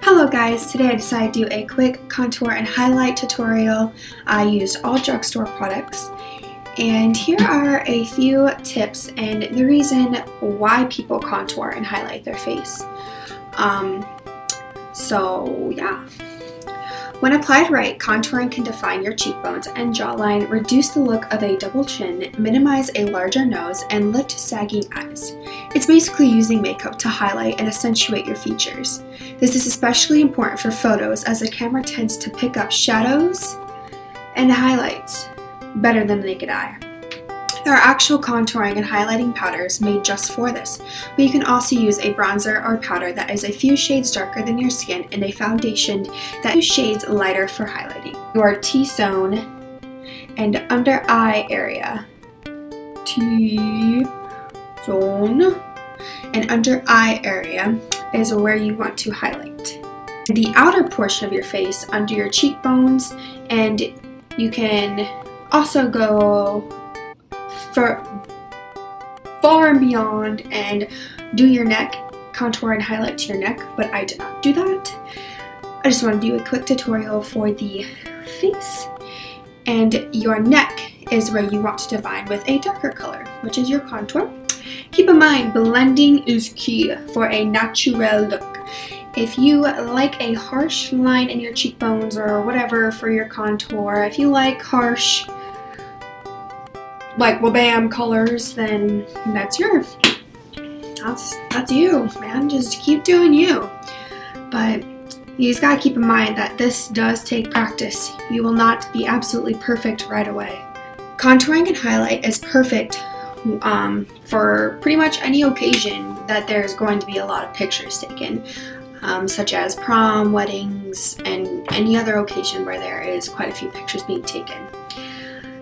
Hello guys, today I decided to do a quick contour and highlight tutorial. I used all Drugstore products, and here are a few tips and the reason why people contour and highlight their face. When applied right, contouring can define your cheekbones and jawline, reduce the look of a double chin, minimize a larger nose, and lift sagging eyes. It's basically using makeup to highlight and accentuate your features. This is especially important for photos as the camera tends to pick up shadows and highlights better than the naked eye. There are actual contouring and highlighting powders made just for this, but you can also use a bronzer or powder that is a few shades darker than your skin and a foundation that is shades lighter for highlighting. Your T-zone and under eye area. T-zone and under eye area is where you want to highlight. The outer portion of your face under your cheekbones, and you can also go far and beyond and do your neck, contour and highlight to your neck, but I did not do that. I just want to do a quick tutorial for the face, and your neck is where you want to define with a darker color, which is your contour. Keep in mind, blending is key for a natural look. If you like a harsh line in your cheekbones or whatever for your contour, if you like harsh like wabam colors, then that's you, man. Just keep doing you. But you just gotta keep in mind that this does take practice. You will not be absolutely perfect right away. Contouring and highlight is perfect for pretty much any occasion that there's going to be a lot of pictures taken, such as prom, weddings, and any other occasion where there is quite a few pictures being taken.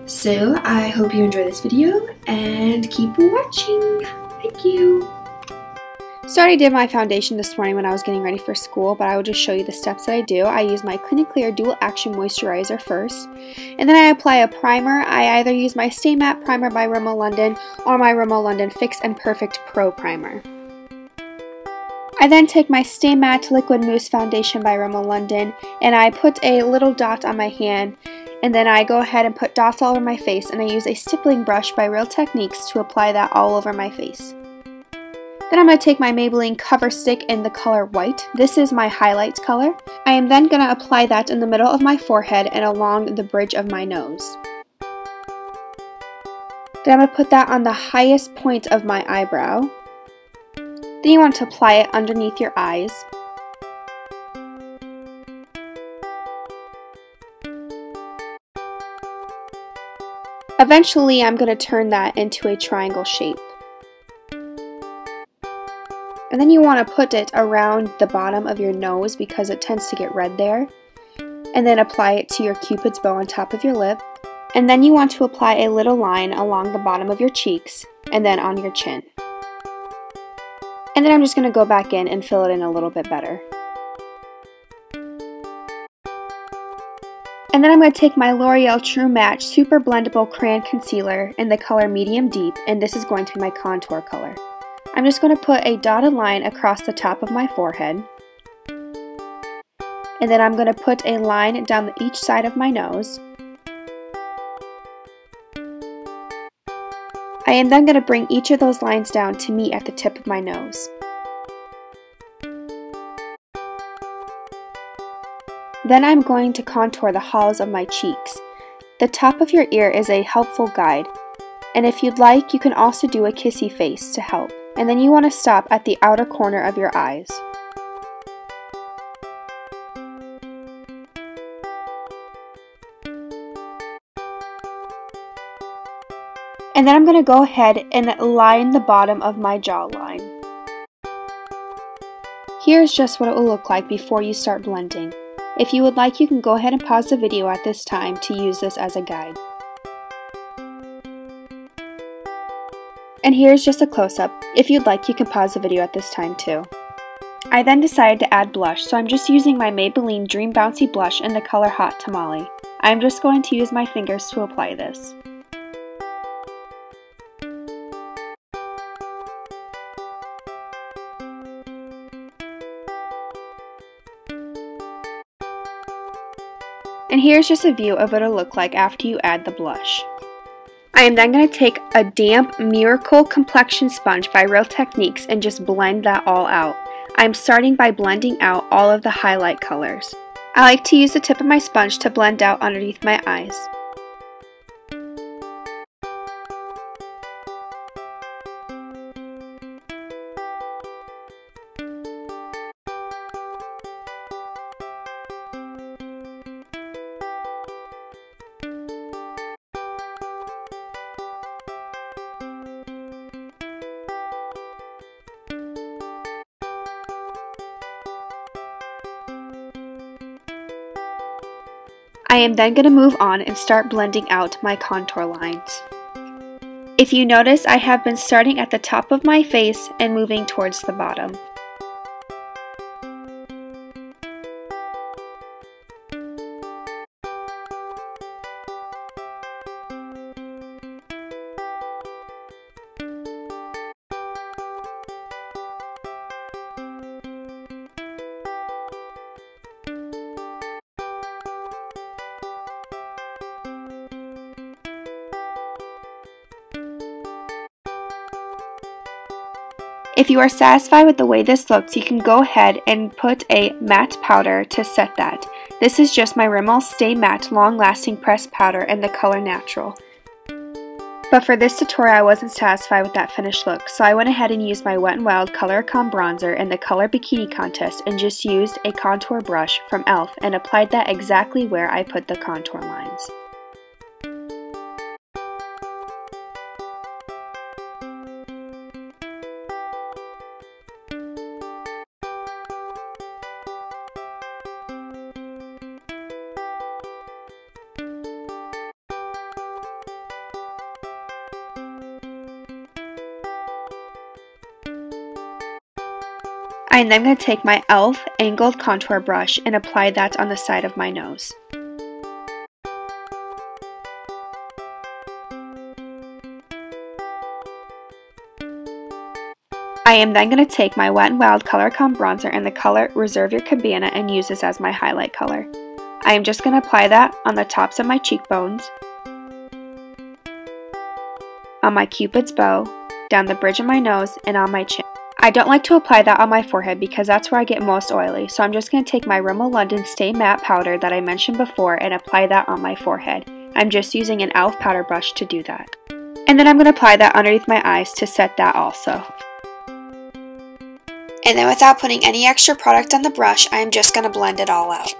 So I hope you enjoy this video and keep watching. Thank you. So I already did my foundation this morning when I was getting ready for school, but I will just show you the steps that I do. I use my Clean & Clear Dual Action Moisturizer first, and then I apply a primer. I either use my Stay Matte Primer by Rimmel London or my Rimmel London Fix and Perfect Pro Primer. I then take my Stay Matte Liquid Mousse Foundation by Rimmel London, and I put a little dot on my hand, and then I go ahead and put dots all over my face, and I use a stippling brush by Real Techniques to apply that all over my face. Then I'm going to take my Maybelline Coverstick in the color white. This is my highlight color. I am then going to apply that in the middle of my forehead and along the bridge of my nose. Then I'm going to put that on the highest point of my eyebrow. Then you want to apply it underneath your eyes. Eventually, I'm going to turn that into a triangle shape. And then you want to put it around the bottom of your nose because it tends to get red there. And then apply it to your Cupid's bow on top of your lip. And then you want to apply a little line along the bottom of your cheeks and then on your chin. And then I'm just going to go back in and fill it in a little bit better. And then I'm going to take my L'Oreal True Match Super-Blendable Crayon Concealer in the color Medium Deep, and this is going to be my contour color. I'm just going to put a dotted line across the top of my forehead. And then I'm going to put a line down each side of my nose. I am then going to bring each of those lines down to meet at the tip of my nose. Then I'm going to contour the hollows of my cheeks. The top of your ear is a helpful guide, and if you'd like, you can also do a kissy face to help. And then you want to stop at the outer corner of your eyes. And then I'm going to go ahead and line the bottom of my jawline. Here's just what it will look like before you start blending. If you would like, you can go ahead and pause the video at this time to use this as a guide. And here's just a close-up. If you'd like, you can pause the video at this time too. I then decided to add blush, so I'm just using my Maybelline Dream Bouncy blush in the color Hot Tamale. I'm just going to use my fingers to apply this. And here's just a view of what it'll look like after you add the blush. I am then going to take a damp Miracle Complexion sponge by Real Techniques and just blend that all out. I'm starting by blending out all of the highlight colors. I like to use the tip of my sponge to blend out underneath my eyes. I am then going to move on and start blending out my contour lines. If you notice, I have been starting at the top of my face and moving towards the bottom. If you are satisfied with the way this looks, you can go ahead and put a matte powder to set that. This is just my Rimmel Stay Matte Long Lasting Pressed Powder in the color Natural. But for this tutorial I wasn't satisfied with that finished look, so I went ahead and used my Wet n Wild Coloricon bronzer in the color Bikini contest and just used a contour brush from e.l.f. and applied that exactly where I put the contour lines. I am then going to take my e.l.f. angled contour brush and apply that on the side of my nose. I am then going to take my Wet n Wild Coloricon bronzer in the color Reserve Your Cabana and use this as my highlight color. I am just going to apply that on the tops of my cheekbones, on my cupid's bow, down the bridge of my nose, and on my chin. I don't like to apply that on my forehead because that's where I get most oily, so I'm just going to take my Rimmel London Stay Matte powder that I mentioned before and apply that on my forehead. I'm just using an e.l.f. powder brush to do that. And then I'm going to apply that underneath my eyes to set that also. And then without putting any extra product on the brush, I'm just going to blend it all out.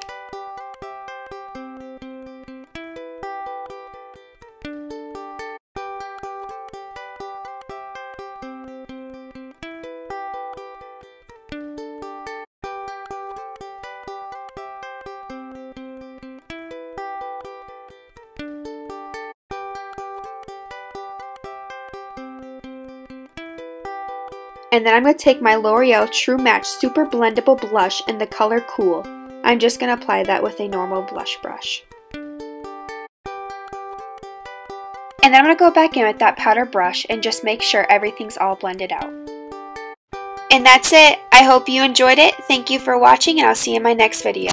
And then I'm going to take my L'Oreal True Match Super-Blendable blush in the color Cool. I'm just going to apply that with a normal blush brush. And then I'm going to go back in with that powder brush and just make sure everything's all blended out. And that's it. I hope you enjoyed it. Thank you for watching, and I'll see you in my next video.